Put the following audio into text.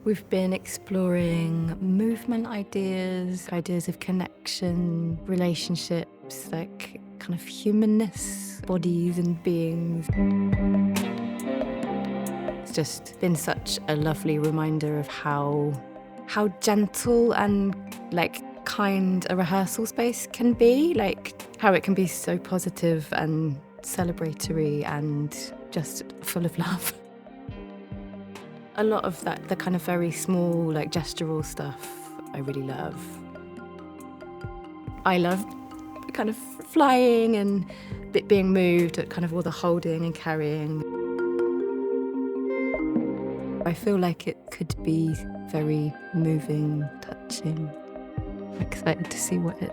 We've been exploring movement ideas of connection, relationships, like kind of humanness, bodies and beings. It's just been such a lovely reminder of how gentle and like kind a rehearsal space can be, like how it can be so positive and celebratory and just full of love. A lot of that, the kind of very small, like gestural stuff, I really love. I love kind of flying and being moved at kind of all the holding and carrying. I feel like it could be very moving, touching. I'm excited to see what it